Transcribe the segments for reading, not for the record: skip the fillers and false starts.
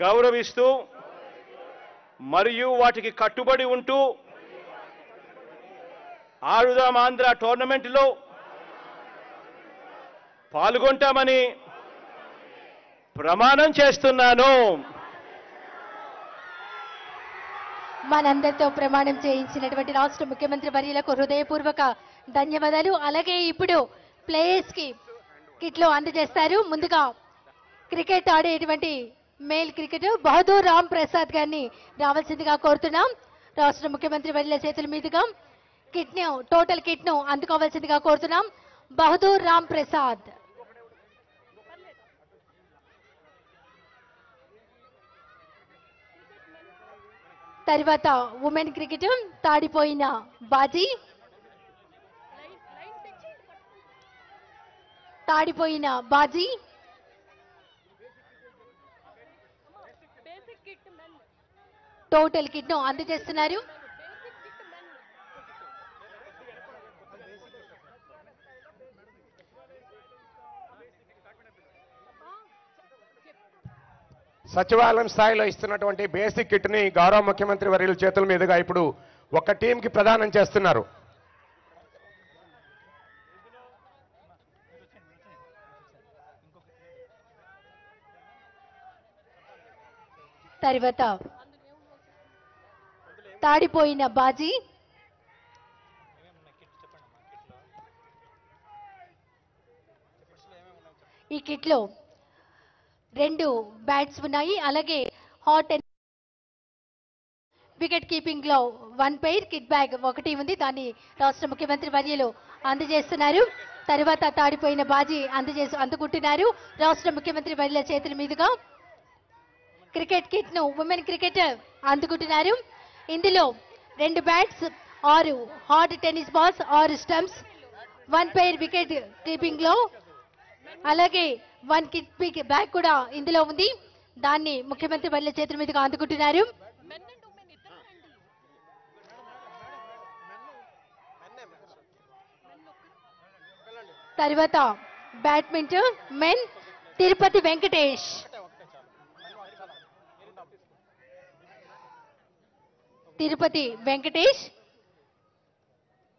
గౌరవిస్తూ మరియు వాటికి కట్టుబడి ఉంటూ ఆడుదాం ఆంధ్ర టోర్నమెంట్లో పాల్గొంటామని ప్రమాణం చేస్తున్నాను. మనందరితో ప్రమాణం చేయించినటువంటి రాష్ట్ర ముఖ్యమంత్రి వర్యులకు హృదయపూర్వక ధన్యవాదాలు. అలాగే ఇప్పుడు ప్లేయర్స్ కి కిట్లు అందజేస్తారు. ముందుగా క్రికెట్ ఆడేటువంటి మేల్ క్రికెటర్ బహదూర్ రామ్ ప్రసాద్ గారిని రావాల్సిందిగా కోరుతున్నాం. రాష్ట్ర ముఖ్యమంత్రి వర్యుల చేతుల మీదుగా టోటల్ కిట్ ను అందుకోవాల్సిందిగా కోరుతున్నాం. బహదూర్ రామ్ ప్రసాద్. తర్వాత women cricket తాడిపోయిన bhaji, total kit ను అందజేస్తున్నారు. సచివాలయం స్థాయిలో ఇస్తున్నటువంటి బేసిక్ కిట్ ని గౌరవ ముఖ్యమంత్రి వర్యుల చేతుల మీదుగా ఇప్పుడు ఒక టీంకి ప్రదానం చేస్తున్నారు. తర్వాత తాడిపోయిన బాజీ, ఈ కిట్ లో 2 బ్యాట్స్ ఉన్నాయి. అలాగే హాట్ వికెట్ కీపింగ్ లో 1 పెయిర్, కిట్ బ్యాగ్ 1 ఉంది. దాన్ని రాష్ట్ర ముఖ్యమంత్రి వర్యులు అందజేస్తున్నారు. తర్వాత తాడిపోయిన బాజీ అందుకుంటున్నారు రాష్ట్ర ముఖ్యమంత్రి వర్యుల చేతుల మీదుగా. క్రికెట్ కిట్ ను ఉమెన్ క్రికెటర్ అందుకుంటున్నారు. ఇందులో 2 bats, 6 hot tennis balls, 6 stumps, 1 pair wicket keeping లో, అలాగే 1 కిట్ బ్యాగ్ కూడా ఇందులో ఉంది. దాన్ని ముఖ్యమంత్రి వర్యుల చేతుల మీదుగా అందుకుంటున్నారు. తర్వాత బ్యాడ్మింటన్ మెన్ తిరుపతి వెంకటేష్.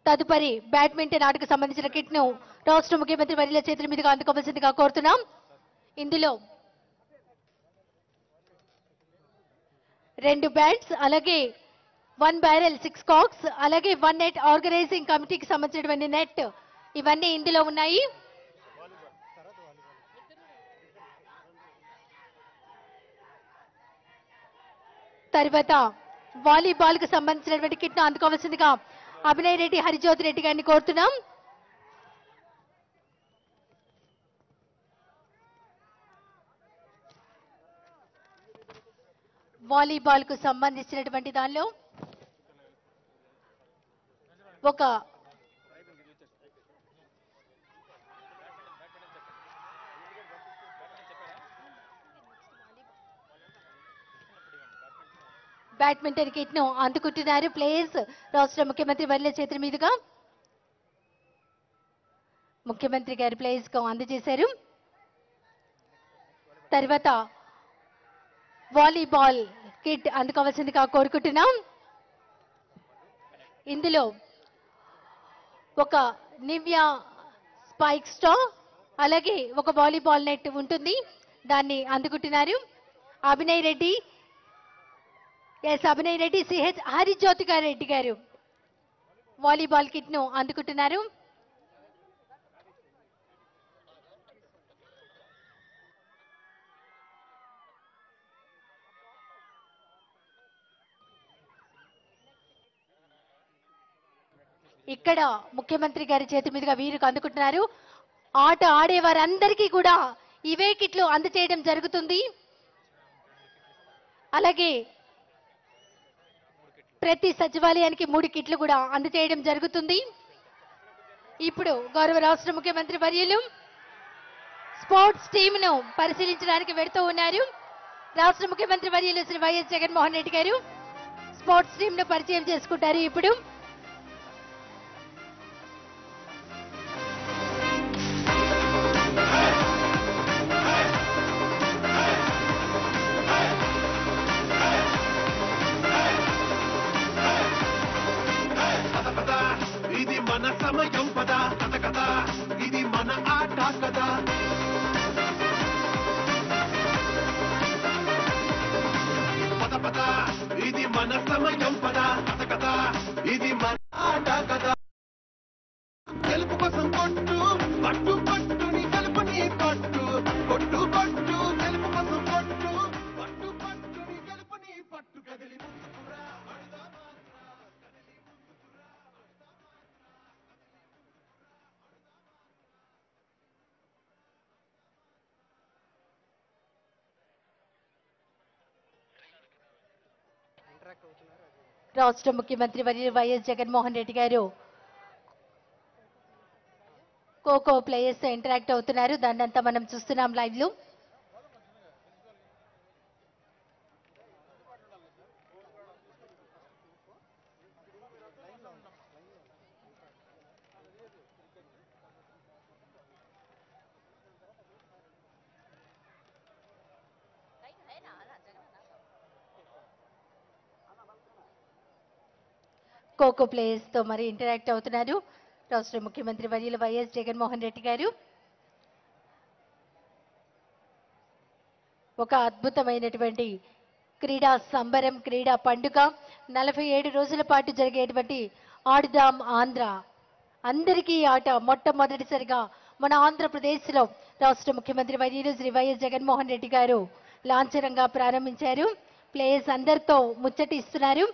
తదుపరి బ్యాడ్మింటన్ ఆటకు సంబంధించిన కిట్ ను రాష్ట్ర ముఖ్యమంత్రి వర్యుల చేతుల మీదుగా అందుకోవాల్సిందిగా కోరుతున్నాం. ఇందులో 2 బ్యాట్స్, అలాగే 1 బ్యారెల్, 6 కాక్స్, అలాగే 1 నెట్, ఆర్గనైజింగ్ కమిటీకి సంబంధించినటువంటి నెట్, ఇవన్నీ ఇందులో ఉన్నాయి. తర్వాత వాలీబాల్ కు సంబంధించినటువంటి కిట్ ను అందుకోవాల్సిందిగా అభినయ్ రెడ్డి, హరిజ్యోతి రెడ్డి గారిని కోరుతున్నాం. వాలీబాల్ కు సంబంధించినటువంటి దానిలో ఒక బ్యాడ్మింటన్ కిట్ ను అందుకుంటున్నారు ప్లేయర్స్ రాష్ట్ర ముఖ్యమంత్రి వర్యుల చేతుల మీదుగా. ముఖ్యమంత్రి గారి ప్లేయర్స్ కు అందజేశారు. తర్వాత వాలీబాల్ కిట్ అందుకోవాల్సిందిగా కోరుకుంటున్నాం. ఇందులో ఒక నివ్యా స్పైక్ స్టా, అలాగే ఒక వాలీబాల్ నెట్ ఉంటుంది. దాన్ని అందుకుంటున్నారు అభినయ్ రెడ్డి, సిహెచ్ హరిజ్యోతి రెడ్డి గారు వాలీబాల్ కిట్ ను అందుకుంటున్నారు. ఇక్కడ ముఖ్యమంత్రి గారి చేతి మీదుగా వీరికి అందుకుంటున్నారు. ఆట ఆడే వారందరికీ కూడా ఇవే కిట్లు అందజేయడం జరుగుతుంది. అలాగే ప్రతి సచివాలయానికి 3 కిట్లు కూడా అందజేయడం జరుగుతుంది. ఇప్పుడు గౌరవ రాష్ట్ర ముఖ్యమంత్రి వర్యులు స్పోర్ట్స్ టీమ్ ను పరిశీలించడానికి వెళ్తూ ఉన్నారు. రాష్ట్ర ముఖ్యమంత్రి వర్యులు శ్రీ వైఎస్ జగన్మోహన్ రెడ్డి గారు స్పోర్ట్స్ టీమ్ ను పరిచయం చేసుకుంటారు. ఇప్పుడు మన సమయం పదా కదా ఇది మన ఆట కదా గెలుపు కోసం కొట్టు పట్టు పట్టు నీ గెలుపు నీ పట్టు కొట్టు కొట్టు గెలుపు కోసం కొట్టు పట్టు పట్టు నీ గెలుపు నీ పట్టు కదిలి ముందుకురా రాష్ట్ర ముఖ్యమంత్రి వర్యులు వైఎస్ జగన్మోహన్ రెడ్డి గారు ఖోఖో ప్లేయర్స్ తో ఇంటరాక్ట్ అవుతున్నారు. దాన్నంతా మనం చూస్తున్నాం లైవ్ లో. ఖోఖో ప్లేయర్స్ తో మరి ఇంటరాక్ట్ అవుతున్నారు రాష్ట్ర ముఖ్యమంత్రి వర్యులు వైఎస్ జగన్మోహన్ రెడ్డి గారు. ఒక అద్భుతమైనటువంటి క్రీడా సంబరం, క్రీడా పండుగ, 47 రోజుల పాటు జరిగేటువంటి ఆడుదాం ఆంధ్ర అందరికీ ఆట మొట్టమొదటిసారిగా మన ఆంధ్రప్రదేశ్లో రాష్ట్ర ముఖ్యమంత్రి వర్యులు శ్రీ వైఎస్ జగన్మోహన్ రెడ్డి గారు లాంఛనంగా ప్రారంభించారు. ప్లేయర్స్ అందరితో ముచ్చటి ఇస్తున్నారు.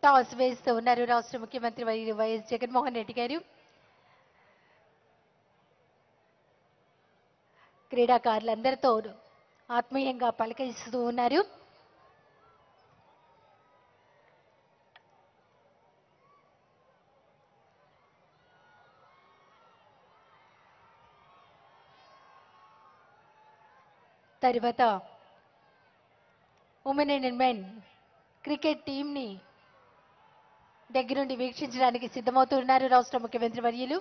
టాస్ వేస్తూ ఉన్నారు రాష్ట్ర ముఖ్యమంత్రి వైఎస్ జగన్మోహన్ రెడ్డి గారు. క్రీడాకారులందరితో ఆత్మీయంగా పలకరిస్తూ ఉన్నారు. తర్వాత ఉమెన్ అండ్ మెన్ క్రికెట్ టీంని దగ్గరుండి వీక్షించడానికి సిద్ధమవుతున్నారు రాష్ట్ర ముఖ్యమంత్రి వర్యులు.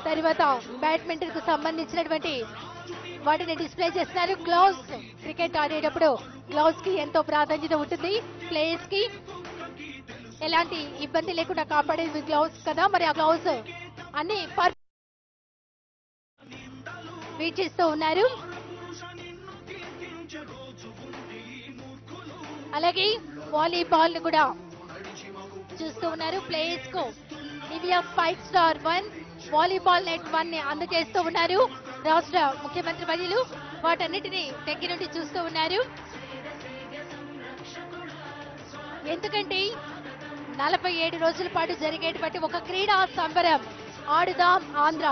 తర్వాత బ్యాడ్మింటన్ కు సంబంధించినటువంటి వాటిని డిస్ప్లే చేస్తున్నారు. గ్లౌస్, క్రికెట్ ఆడేటప్పుడు గ్లౌస్ కి ఎంతో ప్రాధాన్యత ఉంటుంది. ప్లేయర్స్ కి ఎలాంటి ఇబ్బంది లేకుండా కాపాడేది గ్లౌస్ కదా. మరి ఆ గ్లౌస్ అన్ని వీక్షిస్తూ ఉన్నారు. అలాగే వాలీబాల్ ను కూడా చూస్తూ ఉన్నారు. ప్లేయర్స్ కు Nivea spike star 1 volleyball net 1 ని అందజేస్తూ ఉన్నారు రాష్ట్ర ముఖ్యమంత్రి వర్యులు. వాటన్నిటిని దగ్గర నుండి చూస్తూ ఉన్నారు. ఎందుకంటే 47 రోజుల పాటు జరిగేటువంటి ఒక క్రీడా సంబరం ఆడుదాం ఆంధ్ర.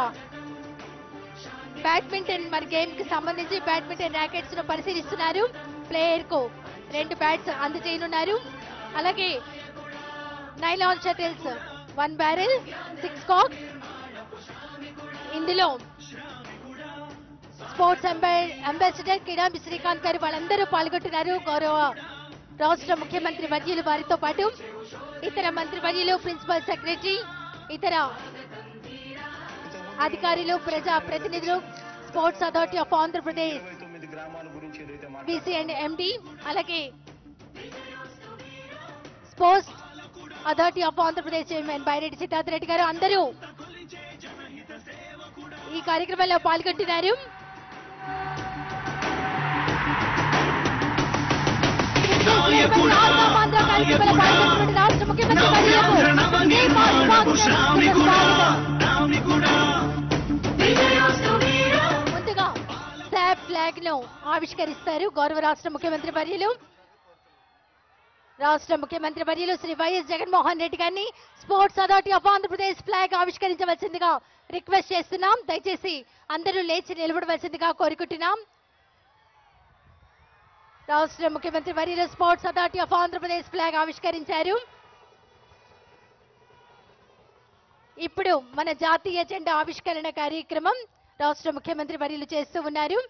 బ్యాడ్మింటన్ మరి గేమ్ కి సంబంధించి బ్యాడ్మింటన్ ర్యాకెట్స్ ను పరిశీలిస్తున్నారు. ప్లేయర్ కు 2 బ్యాట్స్ అందజేయనున్నారు. అలాగే నైలాన్ షటిల్స్ 1 బ్యారెల్ 6 కాక్. ఇందులో స్పోర్ట్స్ అంబాసిడర్ కిడాంబి శ్రీకాంత్ గారు వాళ్ళందరూ పాల్గొంటున్నారు. గౌరవ రాష్ట్ర ముఖ్యమంత్రి వర్యులు వారితో పాటు ఇతర మంత్రి వర్యులు, ప్రిన్సిపల్ సెక్రటరీ, ఇతర అధికారులు, ప్రజా ప్రతినిధులు, sports authority of Andhra Pradesh VC and MD, అలాగే sports authority of Andhra Pradesh chairman Byreddy Siddhartha Reddy గారు అందరూ ఈ కార్యక్రమంలో పాల్గొంటున్నారు. రాష్ట్ర ముఖ్యమంత్రి ముందుగా శాప్ ఫ్లాగ్ ను ఆవిష్కరిస్తారు గౌరవ రాష్ట్ర ముఖ్యమంత్రి వర్యులు. రాష్ట్ర ముఖ్యమంత్రి వర్యులు శ్రీ వైఎస్ జగన్మోహన్ రెడ్డి గారిని sports authority of Andhra Pradesh flag ఆవిష్కరించవలసిందిగా రిక్వెస్ట్ చేస్తున్నాం. దయచేసి అందరూ లేచి నిలబడవలసిందిగా కోరుకుంటున్నాం. రాష్ట్ర ముఖ్యమంత్రి వర్యులు sports authority of Andhra Pradesh flag ఆవిష్కరించారు. ఇప్పుడు మన జాతీయ జెండా ఆవిష్కరణ కార్యక్రమం రాష్ట్ర ముఖ్యమంత్రి వర్యులు చేస్తూ ఉన్నారు.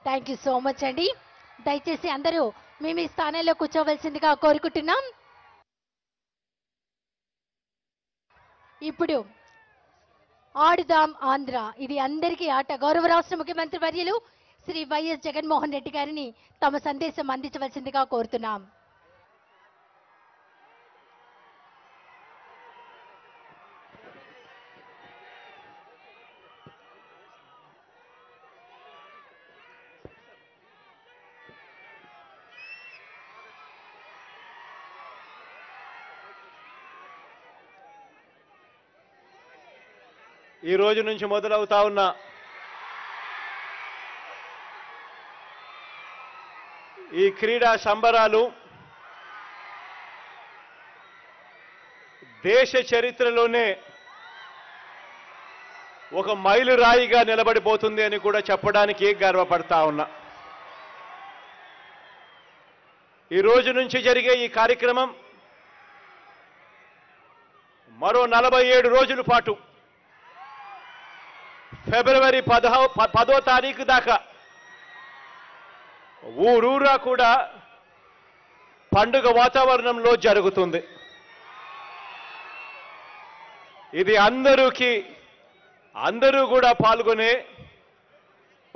థ్యాంక్ యూ సో మచ్ అండి. దయచేసి అందరూ మీ మీ స్థానాల్లో కూర్చోవలసిందిగా కోరుకుంటున్నాం. ఇప్పుడు ఆడుదాం ఆంధ్ర, ఇది అందరికీ ఆట. గౌరవ రాష్ట్ర ముఖ్యమంత్రి వర్యులు శ్రీ వైఎస్ జగన్మోహన్ రెడ్డి గారిని తమ సందేశం అందించవలసిందిగా కోరుతున్నాం. ఈ రోజు నుంచి మొదలవుతా ఉన్న ఈ క్రీడా సంబరాలు దేశ చరిత్రలోనే ఒక మైలురాయిగా నిలబడిపోతుంది అని కూడా చెప్పడానికి గర్వపడతా ఉన్నా. ఈ రోజు నుంచి జరిగే ఈ కార్యక్రమం మరో 47 రోజుల పాటు ఫిబ్రవరి 10వ తారీఖు దాకా ఊరూరా కూడా పండుగ వాతావరణంలో జరుగుతుంది. ఇది అందరూ కూడా పాల్గొనే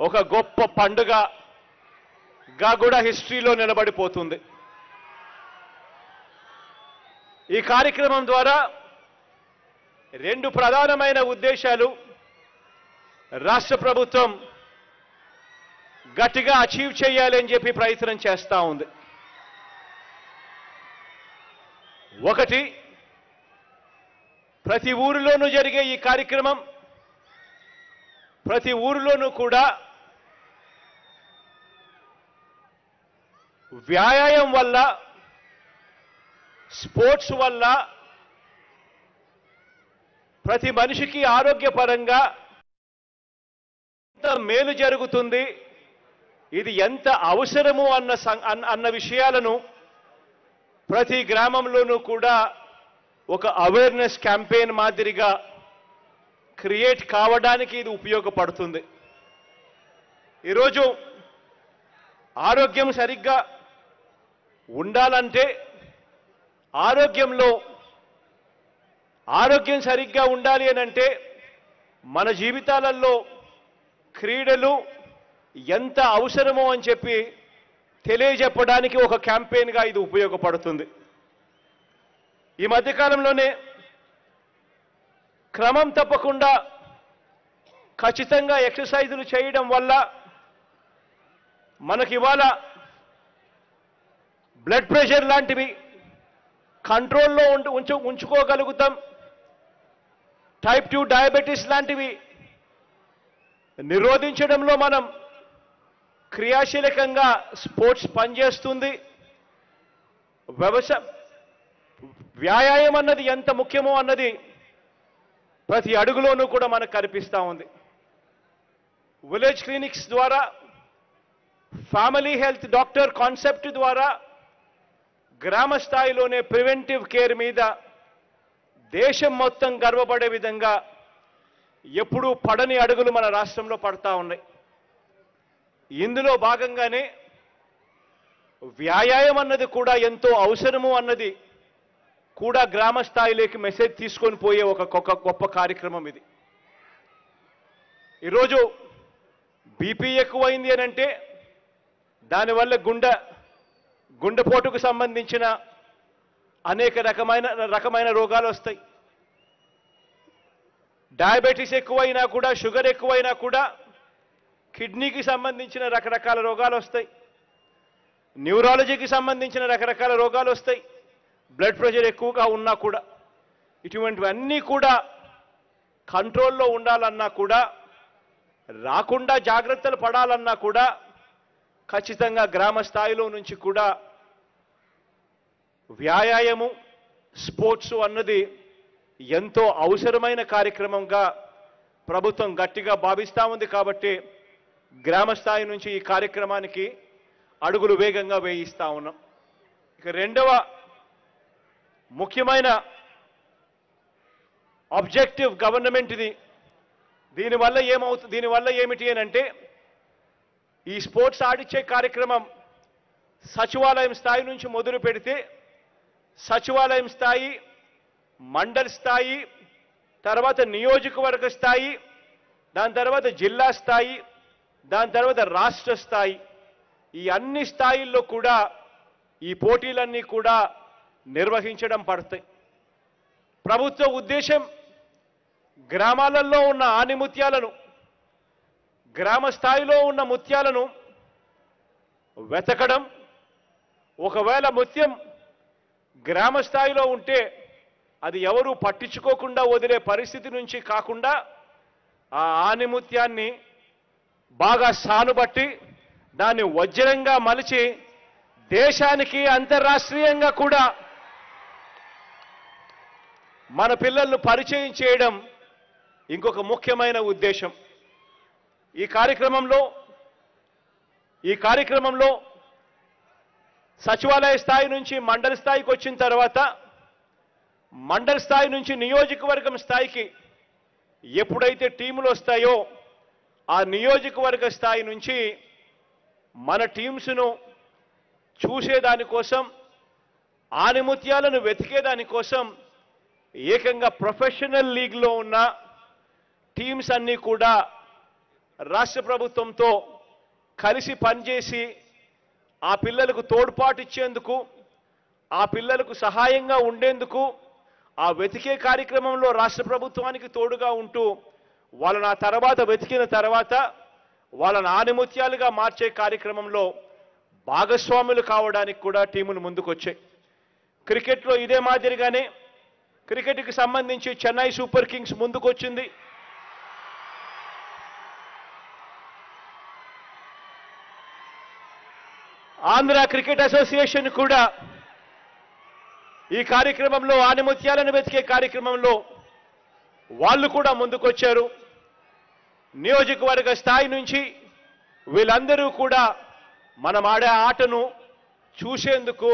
ఒక గొప్ప పండుగగా కూడా హిస్టరీలో నిలబడిపోతుంది. ఈ కార్యక్రమం ద్వారా 2 ప్రధానమైన ఉద్దేశాలు రాష్ట్ర ప్రభుత్వం గట్టిగా అచీవ్ చేయాలని చెప్పి ప్రయత్నం చేస్తూ ఉంది. ఒకటి, ప్రతి ఊరిలోనూ జరిగే ఈ కార్యక్రమం ప్రతి ఊరిలోనూ కూడా వ్యాయామం వల్ల, స్పోర్ట్స్ వల్ల ప్రతి మనిషికి ఆరోగ్యపరంగా ఎంత మేలు జరుగుతుంది, ఇది ఎంత అవసరము అన్న విషయాలను ప్రతి గ్రామంలోనూ కూడా ఒక అవేర్నెస్ క్యాంపెయిన్ మాదిరిగా క్రియేట్ కావడానికి ఇది ఉపయోగపడుతుంది. ఈరోజు ఆరోగ్యం సరిగ్గా ఉండాలంటే ఆరోగ్యం సరిగ్గా ఉండాలి అని అంటే మన జీవితాలలో క్రీడలు ఎంత అవసరమో అని చెప్పి తెలియజెప్పడానికి ఒక క్యాంపెయిన్గా ఇది ఉపయోగపడుతుంది. ఈ మధ్యకాలంలోనే క్రమం తప్పకుండా ఖచ్చితంగా ఎక్సర్సైజులు చేయడం వల్ల మనకి ఇవాళ బ్లడ్ ప్రెషర్ లాంటివి కంట్రోల్లో ఉంచుకోగలుగుతాం. టైప్ 2 డయాబెటీస్ లాంటివి నిరోధించడంలో మనం క్రియాశీలకంగా స్పోర్ట్స్ పనిచేస్తుంది. వ్యాయామం అన్నది ఎంత ముఖ్యమో అన్నది ప్రతి అడుగులోనూ కూడా మనకు కనిపిస్తూ ఉంది. విలేజ్ క్లినిక్స్ ద్వారా, ఫ్యామిలీ హెల్త్ డాక్టర్ కాన్సెప్ట్ ద్వారా గ్రామ స్థాయిలోనే ప్రివెంటివ్ కేర్ మీద దేశం మొత్తం గర్వపడే విధంగా ఎప్పుడూ పడని అడుగులు మన రాష్ట్రంలో పడతా ఉన్నాయి. ఇందులో భాగంగానే వ్యాయామం అన్నది కూడా ఎంతో అవసరము అన్నది కూడా గ్రామ స్థాయిలోకి మెసేజ్ తీసుకొని పోయే ఒక గొప్ప కార్యక్రమం ఇది. ఈరోజు బీపీ ఎక్కువైంది అని అంటే దానివల్ల గుండెపోటుకు సంబంధించిన అనేక రకమైన రోగాలు వస్తాయి. డయాబెటీస్ ఎక్కువైనా కూడా, షుగర్ ఎక్కువైనా కూడా కిడ్నీకి సంబంధించిన రకరకాల రోగాలు వస్తాయి. న్యూరాలజీకి సంబంధించిన రకరకాల రోగాలు వస్తాయి. బ్లడ్ ప్రెషర్ ఎక్కువగా ఉన్నా కూడా ఇటువంటివన్నీ కూడా కంట్రోల్లో ఉండాలన్నా కూడా, రాకుండా జాగ్రత్తలు పడాలన్నా కూడా ఖచ్చితంగా గ్రామ స్థాయిలో నుంచి కూడా వ్యాయామము, స్పోర్ట్స్ అన్నది ఎంతో అవసరమైన కార్యక్రమంగా ప్రభుత్వం గట్టిగా భావిస్తూ ఉంది. కాబట్టి గ్రామ స్థాయి నుంచి ఈ కార్యక్రమానికి అడుగులు వేగంగా వేయిస్తా ఉన్నాం. ఇక రెండవ ముఖ్యమైన ఆబ్జెక్టివ్ గవర్నమెంట్ ఇది. దీనివల్ల ఏమిటి అని అంటే ఈ స్పోర్ట్స్ ఆడిచ్చే కార్యక్రమం సచివాలయం స్థాయి నుంచి మొదలు పెడితే సచివాలయం స్థాయి, మండల్ స్థాయి, తర్వాత నియోజకవర్గ స్థాయి, దాని తర్వాత జిల్లా స్థాయి, దాని తర్వాత రాష్ట్ర స్థాయి, ఈ అన్ని స్థాయిల్లో కూడా ఈ పోటీలన్నీ కూడా నిర్వహించడం పడతాయి. ప్రభుత్వ ఉద్దేశం గ్రామాలలో ఉన్న ఆణిముత్యాలను, గ్రామ స్థాయిలో ఉన్న ముత్యాలను వెతకడం. ఒకవేళ ముత్యం గ్రామ స్థాయిలో ఉంటే అది ఎవరూ పట్టించుకోకుండా వదిలే పరిస్థితి నుంచి కాకుండా ఆ ఆణిముత్యాన్ని బాగా సానుబట్టి దాన్ని వజ్రంగా మలిచి దేశానికి అంతర్రాష్ట్రీయంగా కూడా మన పిల్లలను పరిచయం చేయడం ఇంకొక ముఖ్యమైన ఉద్దేశం. ఈ కార్యక్రమంలో సచివాలయ స్థాయి నుంచి మండల స్థాయికి వచ్చిన తర్వాత మండల స్థాయి నుంచి నియోజకవర్గం స్థాయికి ఎప్పుడైతే టీములు వస్తాయో ఆ నియోజకవర్గ స్థాయి నుంచి మన టీమ్స్ను చూసేదానికోసం, ఆణిముత్యాలను వెతికేదానికోసం ఏకంగా ప్రొఫెషనల్ లీగ్లో ఉన్న టీమ్స్ అన్నీ కూడా రాష్ట్ర ప్రభుత్వంతో కలిసి పనిచేసి ఆ పిల్లలకు తోడ్పాటు ఇచ్చేందుకు, ఆ పిల్లలకు సహాయంగా ఉండేందుకు, ఆ వెతికే కార్యక్రమంలో రాష్ట్ర ప్రభుత్వానికి తోడుగా ఉంటూ వాళ్ళని ఆ తర్వాత వెతికిన తర్వాత వాళ్ళని ఆణిముత్యాలుగా మార్చే కార్యక్రమంలో భాగస్వాములు కావడానికి కూడా టీములు ముందుకొచ్చాయి. క్రికెట్లో ఇదే మాదిరిగానే క్రికెట్కి సంబంధించి చెన్నై సూపర్ కింగ్స్ ముందుకొచ్చింది. ఆంధ్ర క్రికెట్ అసోసియేషన్ కూడా ఈ కార్యక్రమంలో, ఆణిముత్యాలను వెతికే కార్యక్రమంలో వాళ్ళు కూడా ముందుకొచ్చారు. నియోజకవర్గ స్థాయి నుంచి వీళ్ళందరూ కూడా మనం ఆడే ఆటను చూసేందుకు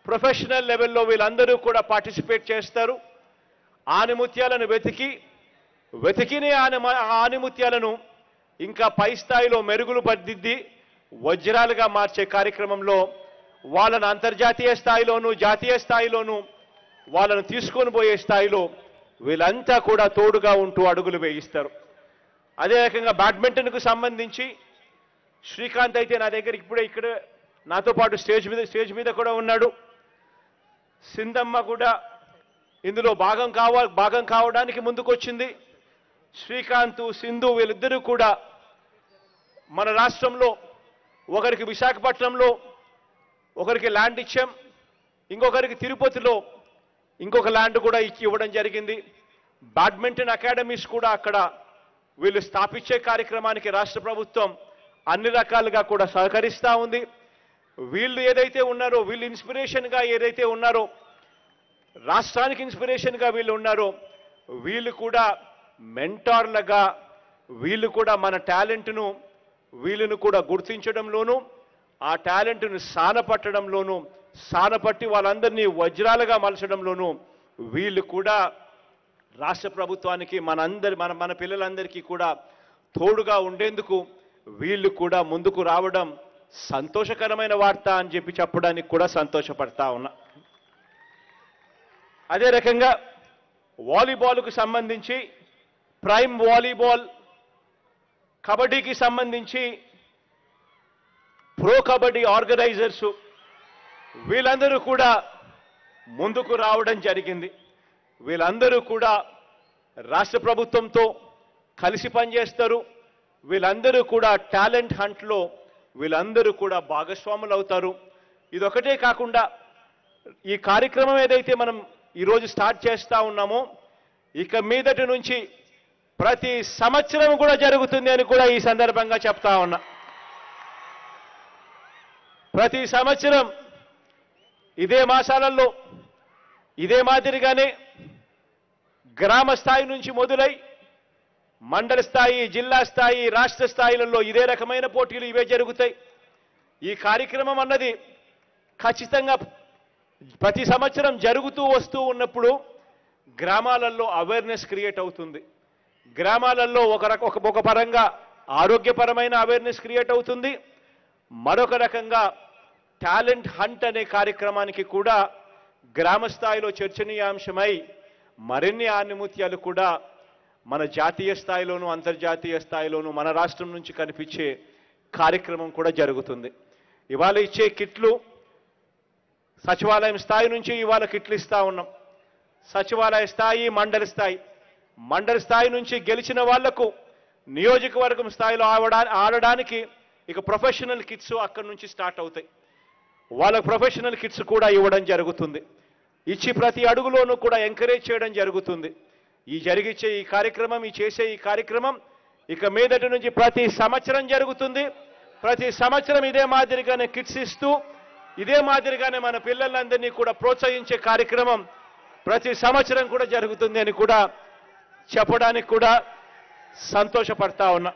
ప్రొఫెషనల్ లెవెల్లో వీళ్ళందరూ కూడా పార్టిసిపేట్ చేస్తారు. ఆణిముత్యాలను వెతికిన ఆణిముత్యాలను ఇంకా పై స్థాయిలో మెరుగులు పద్దిద్ది వజ్రాలుగా మార్చే కార్యక్రమంలో వాళ్ళను అంతర్జాతీయ స్థాయిలోనూ జాతీయ స్థాయిలోనూ వాళ్ళను తీసుకొని పోయే స్థాయిలో వీళ్ళంతా కూడా తోడుగా ఉంటూ అడుగులు వేయిస్తారు. అదే రకంగా బ్యాడ్మింటన్కు సంబంధించి శ్రీకాంత్ అయితే నా దగ్గర ఇప్పుడే ఇక్కడ నాతో పాటు స్టేజ్ మీద కూడా ఉన్నాడు. సింధమ్మ కూడా ఇందులో భాగం కావడానికి ముందుకొచ్చింది. శ్రీకాంత్, సింధు వీళ్ళిద్దరూ కూడా మన రాష్ట్రంలో ఒకరికి విశాఖపట్నంలో ఒకరికి ల్యాండ్ ఇచ్చాం, ఇంకొకరికి తిరుపతిలో ఇంకొక ల్యాండ్ కూడా ఇవ్వడం జరిగింది. బ్యాడ్మింటన్ అకాడమీస్ కూడా అక్కడ వీళ్ళు స్థాపించే కార్యక్రమానికి రాష్ట్ర ప్రభుత్వం అన్ని రకాలుగా కూడా సహకరిస్తూ ఉంది. వీళ్ళు ఏదైతే ఉన్నారో, వీళ్ళు ఇన్స్పిరేషన్గా ఏదైతే ఉన్నారో, రాష్ట్రానికి ఇన్స్పిరేషన్గా వీళ్ళు ఉన్నారో, వీళ్ళు కూడా మెంటార్లుగా వీళ్ళు కూడా మన టాలెంట్ను వీళ్ళను కూడా గుర్తించడంలోనూ ఆ టాలెంట్ను సానపట్టడంలోనూ సానపట్టి వాళ్ళందరినీ వజ్రాలుగా మలచడంలోనూ వీళ్ళు కూడా రాష్ట్ర ప్రభుత్వానికి మన పిల్లలందరికీ కూడా తోడుగా ఉండేందుకు వీళ్ళు కూడా ముందుకు రావడం సంతోషకరమైన వార్త అని చెప్పడానికి కూడా సంతోషపడతా ఉన్నా. అదే రకంగా వాలీబాల్కు సంబంధించి ప్రైమ్ వాలీబాల్, కబడ్డీకి సంబంధించి ప్రో కబడ్డీ ఆర్గనైజర్స్ వీళ్ళందరూ కూడా ముందుకు రావడం జరిగింది. వీళ్ళందరూ కూడా రాష్ట్ర ప్రభుత్వంతో కలిసి పనిచేస్తారు. వీళ్ళందరూ కూడా టాలెంట్ హంట్లో వీళ్ళందరూ కూడా భాగస్వాములు అవుతారు. ఇదొకటే కాకుండా ఈ కార్యక్రమం ఏదైతే మనం ఈరోజు స్టార్ట్ చేస్తా ఉన్నామో ఇక మీదటి నుంచి ప్రతి సంవత్సరం కూడా జరుగుతుంది అని కూడా ఈ సందర్భంగా చెప్తా ఉన్నా. ప్రతి సంవత్సరం ఇదే మాసాలలో ఇదే మాదిరిగానే గ్రామ స్థాయి నుంచి మొదలై మండల స్థాయి, జిల్లా స్థాయి, రాష్ట్ర స్థాయిలలో ఇదే రకమైన పోటీలు ఇవే జరుగుతాయి. ఈ కార్యక్రమం అన్నది ఖచ్చితంగా ప్రతి సంవత్సరం జరుగుతూ వస్తూ ఉన్నప్పుడు గ్రామాలలో అవేర్నెస్ క్రియేట్ అవుతుంది. గ్రామాలలో ఒక పరంగా ఆరోగ్యపరమైన అవేర్నెస్ క్రియేట్ అవుతుంది. మరొక రకంగా టాలెంట్ హంట్ అనే కార్యక్రమానికి కూడా గ్రామ స్థాయిలో చర్చనీయాంశమై మరిన్ని ఆణిముత్యాలు కూడా మన జాతీయ స్థాయిలోనూ అంతర్జాతీయ స్థాయిలోనూ మన రాష్ట్రం నుంచి కనిపించే కార్యక్రమం కూడా జరుగుతుంది. ఇవాళ ఇచ్చే కిట్లు సచివాలయం స్థాయి నుంచి ఇవాళ కిట్లు ఇస్తా ఉన్నాం. సచివాలయ స్థాయి, మండల స్థాయి నుంచి గెలిచిన వాళ్లకు నియోజకవర్గం స్థాయిలో ఆడడానికి ఇక ప్రొఫెషనల్ కిట్స్ అక్కడి నుంచి స్టార్ట్ అవుతాయి. వాళ్ళకు ప్రొఫెషనల్ కిట్స్ కూడా ఇవ్వడం జరుగుతుంది. ఇచ్చి ప్రతి అడుగులోనూ కూడా ఎంకరేజ్ చేయడం జరుగుతుంది. చేసే ఈ కార్యక్రమం ఇక మీదటి నుంచి ప్రతి సంవత్సరం జరుగుతుంది. ప్రతి సంవత్సరం ఇదే మాదిరిగానే కిట్స్ ఇస్తూ ఇదే మాదిరిగానే మన పిల్లలందరినీ కూడా ప్రోత్సహించే కార్యక్రమం ప్రతి సంవత్సరం కూడా జరుగుతుంది అని కూడా చెప్పడానికి కూడా సంతోషపడతా ఉన్నా.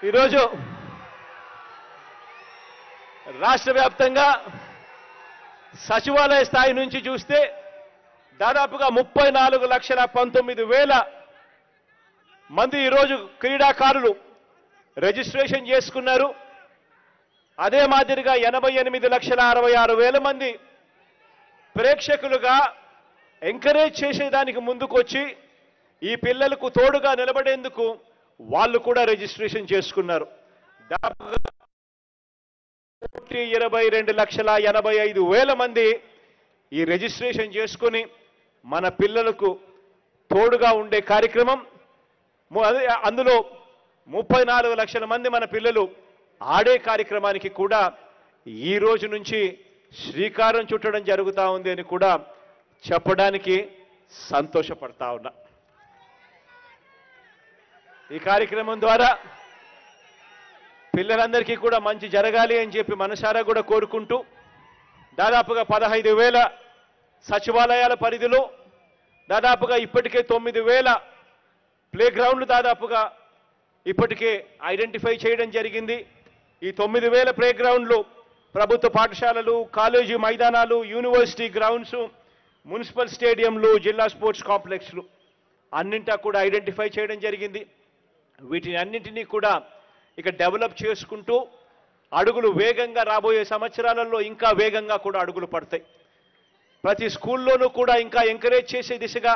ఈరోజు రాష్ట్ర వ్యాప్తంగా సచివాలయ స్థాయి నుంచి చూస్తే దాదాపుగా 34,19,000 మంది ఈరోజు క్రీడాకారులు రిజిస్ట్రేషన్ చేసుకున్నారు. అదే మాదిరిగా 88,66,000 మంది ప్రేక్షకులుగా ఎంకరేజ్ చేసేదానికి ముందుకొచ్చి ఈ పిల్లలకు తోడుగా నిలబడేందుకు వాళ్ళు కూడా రిజిస్ట్రేషన్ చేసుకున్నారు. దాదాపుగా 22,85,000 మంది ఈ రిజిస్ట్రేషన్ చేసుకుని మన పిల్లలకు తోడుగా ఉండే కార్యక్రమం. అందులో 34 లక్షల మంది మన పిల్లలు ఆడే కార్యక్రమానికి కూడా ఈ రోజు నుంచి శ్రీకారం చుట్టడం జరుగుతూ ఉంది అని కూడా చెప్పడానికి సంతోషపడతా ఉన్నా. ఈ కార్యక్రమం ద్వారా పిల్లలందరికీ కూడా మంచి జరగాలి అని చెప్పి మనసారా కూడా కోరుకుంటూ దాదాపుగా 15,000 సచివాలయాల పరిధిలో దాదాపుగా ఇప్పటికే 9,000 ప్లే గ్రౌండ్లు దాదాపుగా ఇప్పటికే ఐడెంటిఫై చేయడం జరిగింది. ఈ 9,000 ప్లే గ్రౌండ్లు ప్రభుత్వ పాఠశాలలు, కాలేజీ మైదానాలు, యూనివర్సిటీ గ్రౌండ్స్, మున్సిపల్ స్టేడియంలు, జిల్లా స్పోర్ట్స్ కాంప్లెక్స్లు అన్నింటా కూడా ఐడెంటిఫై చేయడం జరిగింది. వీటిని అన్నింటినీ కూడా ఇక డెవలప్ చేసుకుంటూ అడుగులు వేగంగా రాబోయే సంవత్సరాలలో ఇంకా వేగంగా కూడా అడుగులు పడతాయి. ప్రతి స్కూల్లోనూ కూడా ఇంకా ఎంకరేజ్ చేసే దిశగా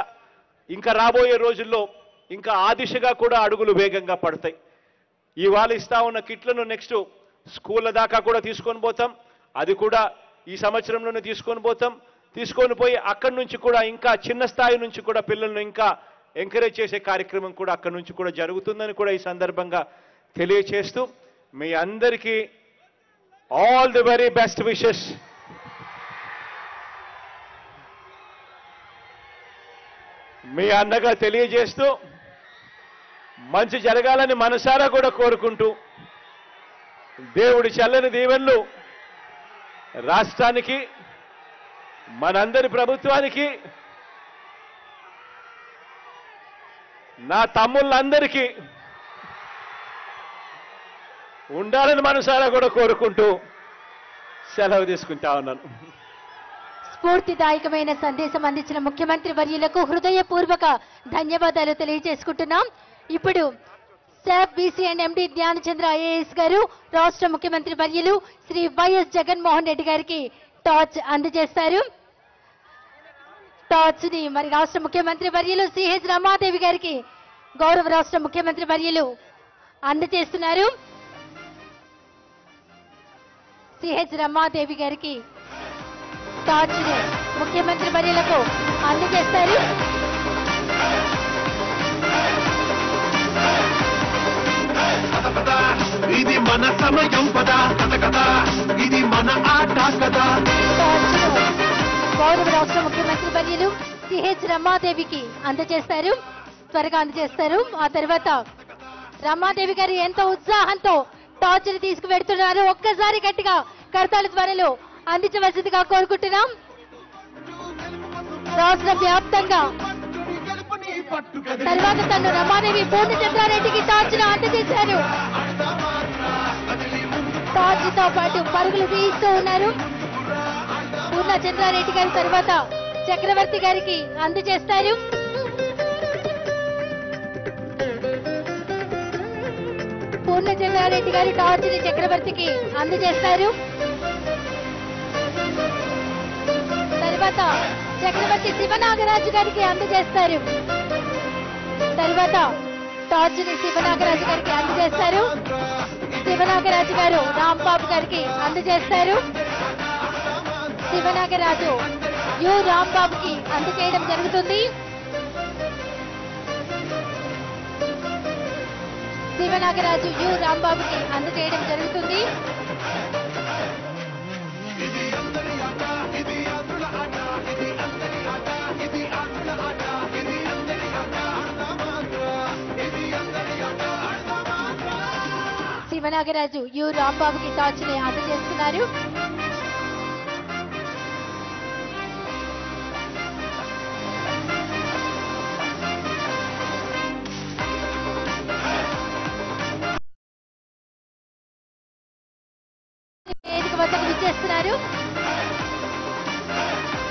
ఇంకా రాబోయే రోజుల్లో ఇంకా ఆ దిశగా కూడా అడుగులు వేగంగా పడతాయి. ఇవాళ ఇస్తా ఉన్న కిట్లను నెక్స్ట్ స్కూళ్ళ దాకా కూడా తీసుకొని పోతాం. అది కూడా ఈ సంవత్సరంలోనే తీసుకొని పోయి అక్కడి నుంచి కూడా ఇంకా చిన్న స్థాయి నుంచి కూడా పిల్లలను ఇంకా ఎంకరేజ్ చేసే కార్యక్రమం కూడా అక్కడి నుంచి కూడా జరుగుతుందని కూడా ఈ సందర్భంగా తెలియచేస్తూ మీ అందరికీ all the very best wishes. మీ అన్నగా తెలియజేస్తూ మంచి జరగాలని మనసారా కూడా కోరుకుంటూ దేవుడి చల్లని దీవెనలు రాష్ట్రానికి మనందరి ప్రభుత్వానికి నా తమ్ముళ్ళందరికీ ఉండాలని మనసారా కూడా కోరుకుంటూ సెలవు తీసుకుంటా ఉన్నాను. స్ఫూర్తిదాయకమైన సందేశం అందించిన ముఖ్యమంత్రి వర్యులకు హృదయపూర్వక ధన్యవాదాలు తెలియజేసుకుంటున్నాం. ఇప్పుడు సాబ్ VC and MD Dhyanachandra IAS గారు రాష్ట్ర ముఖ్యమంత్రి వర్యులు శ్రీ వైఎస్ జగన్మోహన్ రెడ్డి గారికి టార్చ్ అందజేస్తారు. టార్చ్ ని మరి రాష్ట్ర ముఖ్యమంత్రి వర్యులు సిహెచ్ రమాదేవి గారికి గౌరవ రాష్ట్ర ముఖ్యమంత్రి వర్యులు అందజేస్తున్నారు. సిహెచ్ రమాదేవి గారికి టార్చ్ ని ముఖ్యమంత్రి వర్యులకు అందజేస్తారు. ఇది మన సమయం పదా కథ కదా, ఇది మన ఆట కదా. గౌరవ రాష్ట్ర ముఖ్యమంత్రి వర్యులు సిహెచ్ రమాదేవికి అందజేస్తారు. త్వరగా అందజేస్తారు. ఆ తర్వాత రమాదేవి గారు ఎంతో ఉత్సాహంతో టార్చ్ ని తీసుకువెడుతున్నారు. ఒక్కసారి గట్టిగా కర్తాల త్వరలో అందించవలసిందిగా కోరుకుంటున్నాం. రాష్ట్ర వ్యాప్తంగా తర్వాత తను రమాదేవి పూర్ణచంద్రారెడ్డికి టార్చ్ ను అందజేశారు. టార్చ్ తో పాటు పరుగులు తీయిస్తూ ఉన్నారు. పూర్ణచంద్రారెడ్డి గారి తర్వాత చక్రవర్తి గారికి అందజేస్తారు. పూర్ణచంద్రారెడ్డి గారు టార్చ్ ని చక్రవర్తికి అందజేస్తారు. తర్వాత చక్రవర్తి శివనాగరాజు గారికి అందజేస్తారు. తర్వాత టార్చ్ ని శివనాగరాజు గారికి అందజేస్తారు. శివనాగరాజు గారు రాంబాబు గారికి అందజేస్తారు. శివనాగరాజు యు రాంబాబుకి అందజేయడం జరుగుతుంది. శివనాగరాజు యు రాంబాబుకి అందజేయడం జరుగుతుంది. శివనాగరాజు యు రాంబాబుకి టార్చ్ ని అందజేస్తున్నారు. వేదిక వద్దకు విచ్చేస్తున్నారు.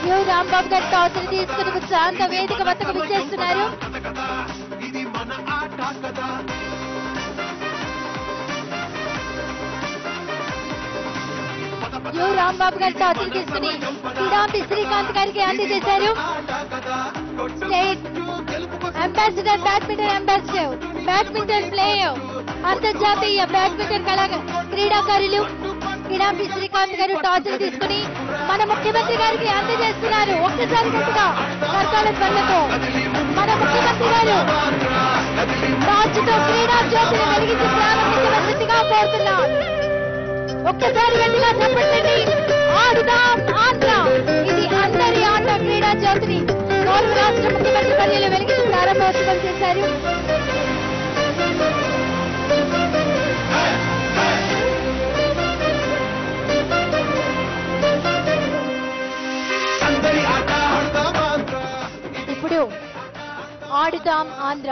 యు రాంబాబు గారి టార్చ్ ని తీసుకుని ఉత్సాహంతో వేదిక వద్దకు విచ్చేస్తున్నారు. ఇది మన ఆట కదా. యు రాంబాబు గారి టార్చ్ ని తీసుకుని కిడాంబి శ్రీకాంత్ గారికి అందజేశారు. స్టేట్ అంబాసిడర్ బ్యాడ్మింటన్ ప్లేయర్ అంతర్జాతీయ బ్యాడ్మింటన్ క్రీడాకారులు కిడాంబి శ్రీకాంత్ గారు టార్చ్ ని తీసుకుని మన ముఖ్యమంత్రి గారికి అందజేస్తున్నారు. ఒక్కసారి గట్టిగా కర్తాల ధ్వనులతో మన ముఖ్యమంత్రి గారు టార్చ్ తో క్రీడా జ్యోతిని వెలిగించి ప్రారంభించవలసిందిగా కోరుతున్నారు. ఒక్కసారి గట్టిగా చెప్పండి. ఆడుదాం ఆంధ్ర, ఇది అందరి ఆట క్రీడా జ్యోతిని గౌరవ రాష్ట్ర ముఖ్యమంత్రి వర్యులు వెలిగించి ప్రారంభోత్సవం చేశారు. ఇప్పుడు ఆడుదాం ఆంధ్ర.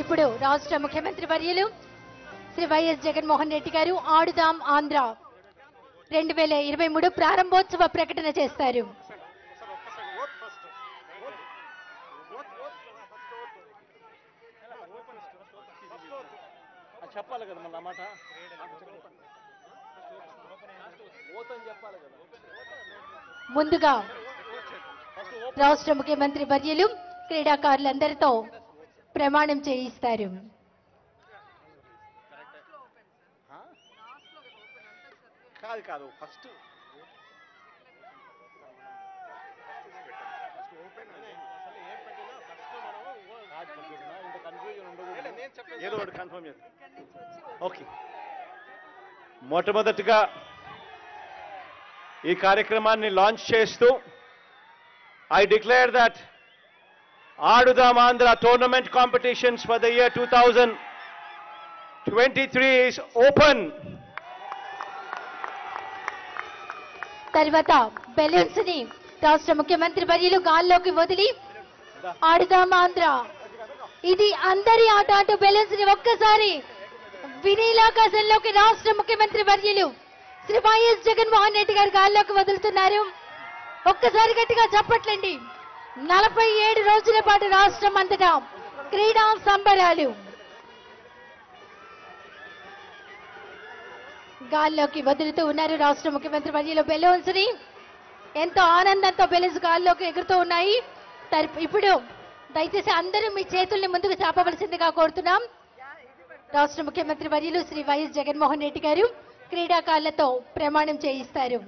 ఇప్పుడు రాష్ట్ర ముఖ్యమంత్రి వర్యులు శ్రీ వైఎస్ జగన్మోహన్ రెడ్డి గారు ఆడుదాం ఆంధ్ర 2023 ప్రారంభోత్సవ ప్రకటన చేస్తారు. చెప్పాలి కదా మళ్ళీ మాట ఓతని చెప్పాలి కదా. ముందుగా రాష్ట్ర ముఖ్యమంత్రి వర్యులు క్రీడాకారులందరితో ప్రమాణం చేయిస్తారు. కాదు ఫస్ట్ ఏదో ఒకటి కన్ఫర్మ్ చేస్తాం. ఓకే, మొట్టమొదటిగా ఈ కార్యక్రమాన్ని లాంచ్ చేస్తూ I declare that Aadudam Andhra tournament competitions for the year 2023 is open. తర్వాత బెలూన్స్ ని రాష్ట్ర ముఖ్యమంత్రి వర్యులు గాల్లోకి వదిలి ఆడుదాం ఆంధ్ర, ఇది అందరి ఆట అంటూ బెలూన్స్ ని ఒక్కసారి వినీలాకాశంలోకి రాష్ట్ర ముఖ్యమంత్రి వర్యులు శ్రీ వైఎస్ జగన్మోహన్ రెడ్డి గారు గాల్లోకి వదులుతున్నారు. ఒక్కసారి గట్టిగా చప్పట్లండి. 47 రోజుల పాటు రాష్ట్రం అంతటా క్రీడా సంబరాలు. గాల్లోకి వదులుతూ ఉన్నారు రాష్ట్ర ముఖ్యమంత్రి వర్యులు బెలూన్స్ ని. ఎంతో ఆనందంతో బెలూన్స్ గాల్లోకి ఎగురుతూ ఉన్నాయి. ఇప్పుడు దయచేసి అందరూ మీ చేతుల్ని ముందుకు చాపవలసిందిగా కోరుతున్నాం. రాష్ట్ర ముఖ్యమంత్రి వర్యులు శ్రీ వైఎస్ జగన్మోహన్ రెడ్డి గారు క్రీడాకారులతో ప్రమాణం చేయిస్తారు.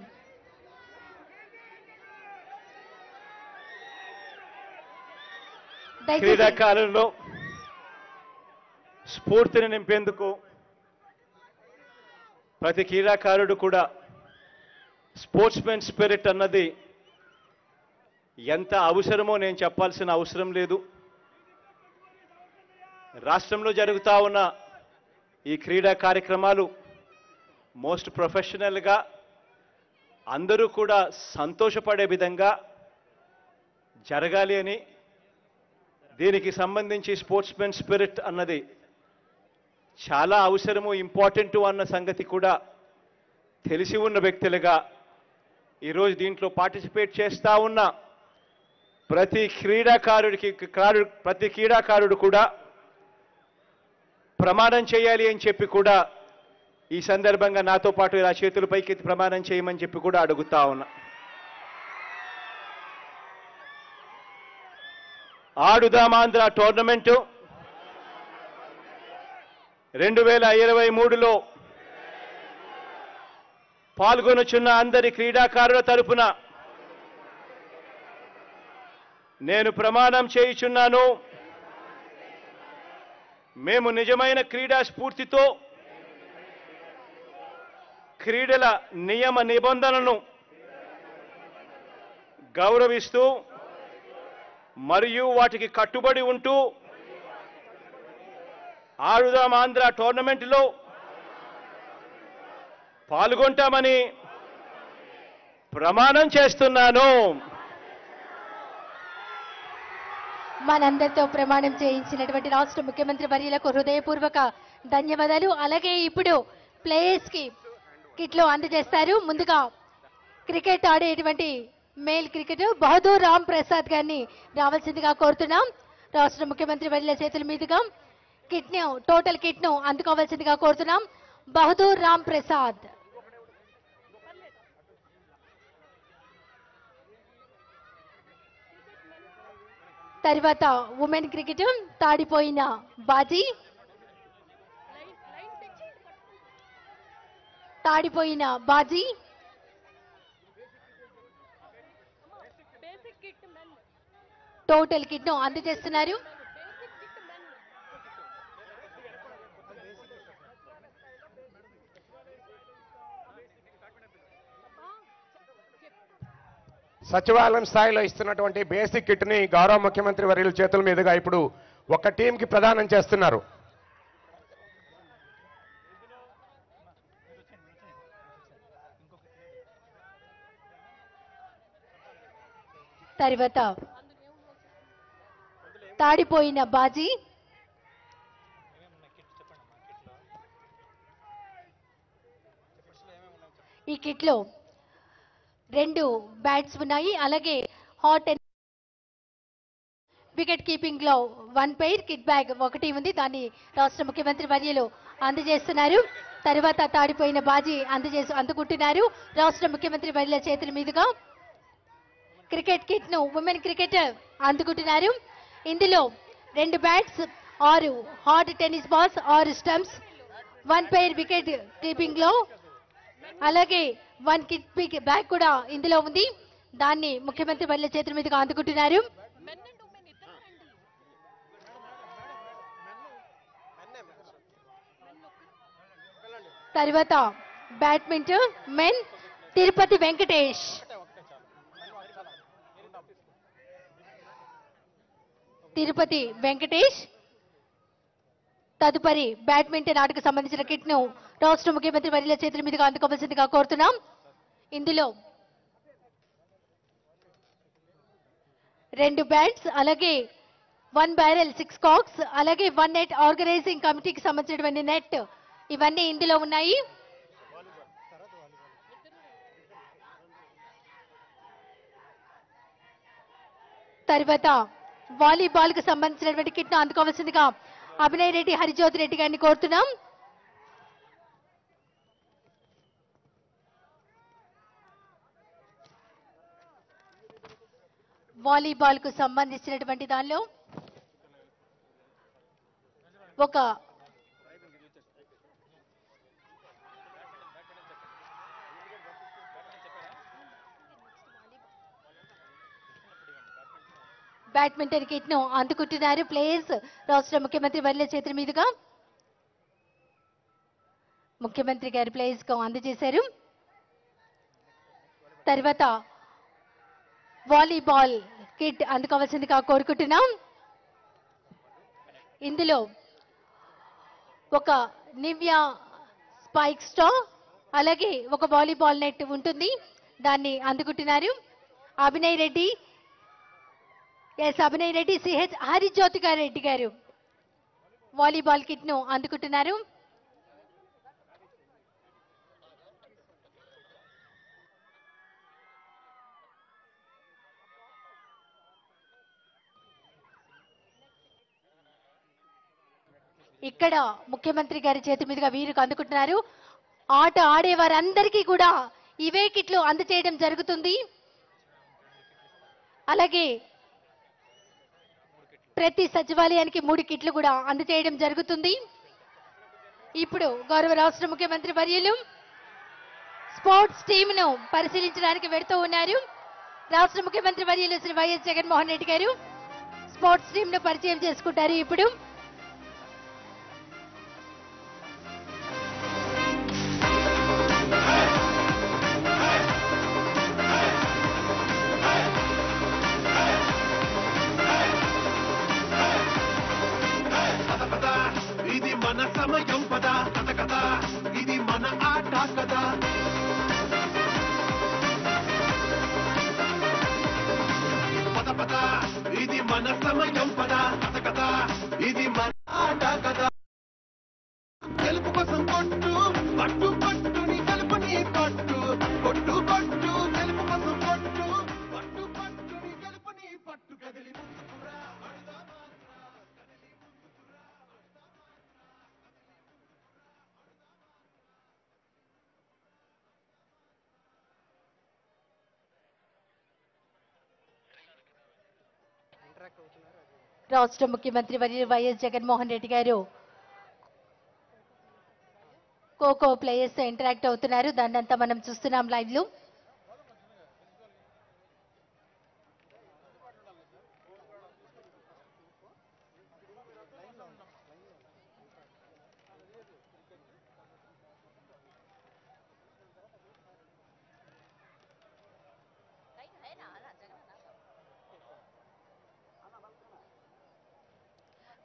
క్రీడాకారుల్లో స్ఫూర్తిని నింపేందుకు ప్రతి క్రీడాకారుడు కూడా స్పోర్ట్స్మెన్ స్పిరిట్ అన్నది ఎంత అవసరమో నేను చెప్పాల్సిన అవసరం లేదు. రాష్ట్రంలో జరుగుతూ ఉన్న ఈ క్రీడా కార్యక్రమాలు మోస్ట్ ప్రొఫెషనల్గా అందరూ కూడా సంతోషపడే విధంగా జరగాలి అని, దీనికి సంబంధించి స్పోర్ట్స్మెన్ స్పిరిట్ అన్నది చాలా అవసరము, ఇంపార్టెంటు అన్న సంగతి కూడా తెలిసి ఉన్న వ్యక్తులుగా ఈరోజు దీంట్లో పార్టిసిపేట్ చేస్తూ ఉన్న ప్రతి క్రీడాకారుడు కూడా ప్రమాణం చేయాలి అని చెప్పి కూడా ఈ సందర్భంగా నాతో పాటు ఇలా చేతుల పైకెత్తి ప్రమాణం చేయమని చెప్పి కూడా అడుగుతా ఉన్నా. ఆడుదాం ఆంధ్ర టోర్నమెంటు 2023లో పాల్గొనుచున్న అందరి క్రీడాకారుల తరపున నేను ప్రమాణం చేయుచున్నాను. మేము నిజమైన క్రీడా స్ఫూర్తితో క్రీడల నియమ నిబంధనలను గౌరవిస్తూ మరియు వాటికి కట్టుబడి ఉంటూ ఆడుదాం ఆంధ్ర టోర్నమెంట్లో పాల్గొంటామని ప్రమాణం చేస్తున్నాను. మనందరితో ప్రమాణం చేయించినటువంటి రాష్ట్ర ముఖ్యమంత్రి వర్యులకు హృదయపూర్వక ధన్యవాదాలు. అలాగే ఇప్పుడు ప్లేయర్స్ కి కిట్లు అందజేస్తారు. ముందుగా క్రికెట్ ఆడేటువంటి మేల్ క్రికెటర్ బహదూర్ రామ్ ప్రసాద్ గారిని రావాల్సిందిగా కోరుతున్నాం. రాష్ట్ర ముఖ్యమంత్రి వర్యుల చేతుల మీదుగా టోటల్ కిట్ ను అందుకోవాల్సిందిగా కోరుతున్నాం. బహదూర్ రామ్ ప్రసాద్. తర్వాత women cricket తాడిపోయిన bhaji, total kit ను అందజేస్తున్నారు. సచివాలయం స్థాయిలో ఇస్తున్నటువంటి బేసిక్ కిట్ ని గౌరవ ముఖ్యమంత్రి వర్యుల చేతుల మీదుగా ఇప్పుడు ఒక టీంకి ప్రదానం చేస్తున్నారు. తర్వాత తాడిపోయిన బాజీ, ఈ కిట్ లో 2 బ్యాట్స్ ఉన్నాయి. అలాగే హాట్ వికెట్ కీపింగ్ లో 1 పెయిర్ కిట్ బ్యాగ్ ఒకటి ఉంది, దాన్ని రాష్ట్ర ముఖ్యమంత్రి వర్యులు అందజేస్తున్నారు. తర్వాత తాడిపోయిన బాజీ అందుకుంటున్నారు రాష్ట్ర ముఖ్యమంత్రి వర్యుల చేతుల మీదుగా. క్రికెట్ కిట్ ను ఉమెన్ క్రికెటర్ అందుకుంటున్నారు. ఇందులో 2 bats, 6 hard tennis balls, 6 stumps, 1 pair wicket keeping లో, అలాగే 1 కిట్ బ్యాగ్ కూడా ఇందులో ఉంది. దాన్ని ముఖ్యమంత్రి వర్యుల చేతుల మీదుగా అందుకుంటున్నారు. తర్వాత బ్యాడ్మింటన్ మెన్ తిరుపతి వెంకటేష్. తదుపరి బ్యాడ్మింటన్ ఆటకు సంబంధించిన కిట్ ను రాష్ట్ర ముఖ్యమంత్రి వర్యుల చేతుల మీదుగా అందుకోవాల్సిందిగా కోరుతున్నాం. ఇందులో 2 బ్యాట్స్, అలాగే 1 బ్యారెల్, 6 కాక్స్, అలాగే 1 నెట్, ఆర్గనైజింగ్ కమిటీకి సంబంధించినటువంటి నెట్, ఇవన్నీ ఇందులో ఉన్నాయి. తర్వాత వాలీబాల్ కు సంబంధించినటువంటి కిట్ ను అందుకోవాల్సిందిగా అభినయ్ రెడ్డి, హరిజ్యోతి రెడ్డి గారిని కోరుతున్నాం. వాలీబాల్ కు సంబంధించినటువంటి దానిలో ఒక బ్యాడ్మింటన్ కిట్ ను అందుకుంటున్నారు ప్లేయర్స్ రాష్ట్ర ముఖ్యమంత్రి వర్యుల చేతుల మీదుగా. ముఖ్యమంత్రి గారి ప్లేయర్స్ కు అందజేశారు. తర్వాత వాలీబాల్ కిట్ అందుకోవాల్సిందిగా కోరుకుంటున్నాం. ఇందులో ఒక నివ్యా స్పైక్ స్టా, అలాగే ఒక వాలీబాల్ నెట్ ఉంటుంది, దాన్ని అందుకుంటున్నారు. అభినయ్ రెడ్డి, సిహెచ్ హరిజ్యోతి రెడ్డి గారు వాలీబాల్ కిట్ ను అందుకుంటున్నారు. ఇక్కడ ముఖ్యమంత్రి గారి చేతి మీదుగా వీరికి అందుకుంటున్నారు. ఆట ఆడే వారందరికీ కూడా ఇవే కిట్లు అందజేయడం జరుగుతుంది. అలాగే ప్రతి సచివాలయానికి 3 కిట్లు కూడా అందజేయడం జరుగుతుంది. ఇప్పుడు గౌరవ రాష్ట్ర ముఖ్యమంత్రి వర్యులు స్పోర్ట్స్ టీమ్ ను పరిశీలించడానికి వెడుతూ ఉన్నారు. రాష్ట్ర ముఖ్యమంత్రి వర్యులు శ్రీ వైఎస్ జగన్మోహన్ రెడ్డి గారు స్పోర్ట్స్ టీమ్ ను పరిచయం చేసుకుంటారు. ఇప్పుడు ఇది మన సమయం పద కథ కథ, ఇది మన ఆట కదా. పద పద ఇది మన సమయం పద కథ కథ, ఇది మన ఆట కదా. గెలుపు కోసం కొట్టు పట్టు పట్టు నీ గెలుపు నీ పట్టు కొట్టు కొట్టు, గెలుపు కోసం కొట్టు పట్టు పట్టు నీ గెలుపు నీ పట్టు. కదిలి ముందుకురా రాష్ట్ర ముఖ్యమంత్రి వర్యులు వైఎస్ జగన్మోహన్ రెడ్డి గారు ఖోఖో ప్లేయర్స్ తో ఇంటరాక్ట్ అవుతున్నారు. దాన్ని అంతా మనం చూస్తున్నాం లైవ్ లో.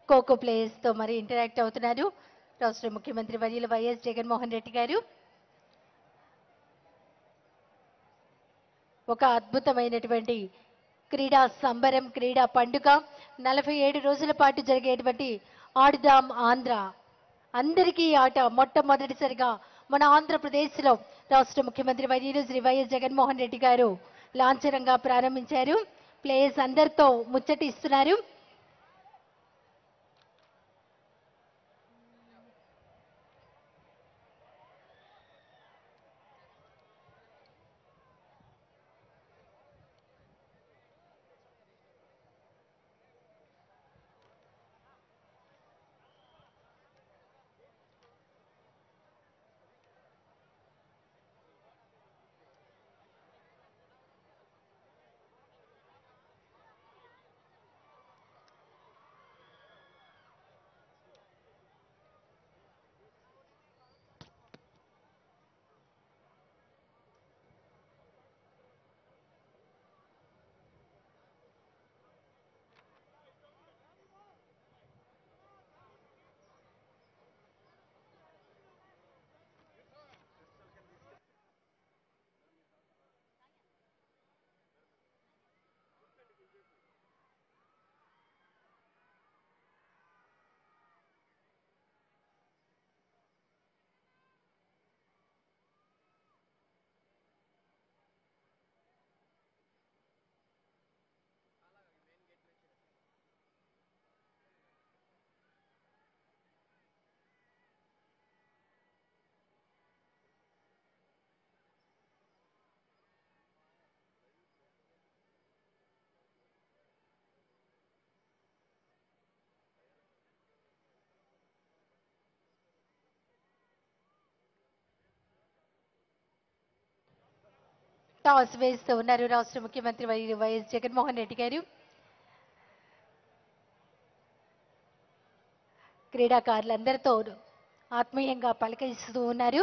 ఖోఖో ప్లేయర్స్ తో మరి ఇంటరాక్ట్ అవుతున్నారు రాష్ట్ర ముఖ్యమంత్రి వర్యులు వైఎస్ జగన్మోహన్ రెడ్డి గారు. ఒక అద్భుతమైనటువంటి క్రీడా సంబరం, క్రీడా పండుగ, 47 రోజుల పాటు జరిగేటువంటి ఆడుదాం ఆంధ్ర. అందరికీ ఆట మొట్టమొదటిసారిగా మన ఆంధ్రప్రదేశ్లో రాష్ట్ర ముఖ్యమంత్రి వర్యులు శ్రీ వైఎస్ జగన్మోహన్ రెడ్డి గారు లాంఛనంగా ప్రారంభించారు. ప్లేయర్స్ అందరితో ముచ్చటిస్తున్నారు. టాస్ వేస్తూ ఉన్నారు రాష్ట్ర ముఖ్యమంత్రి వైఎస్ జగన్మోహన్ రెడ్డి గారు. క్రీడాకారులందరితో ఆత్మీయంగా పలకరిస్తూ ఉన్నారు.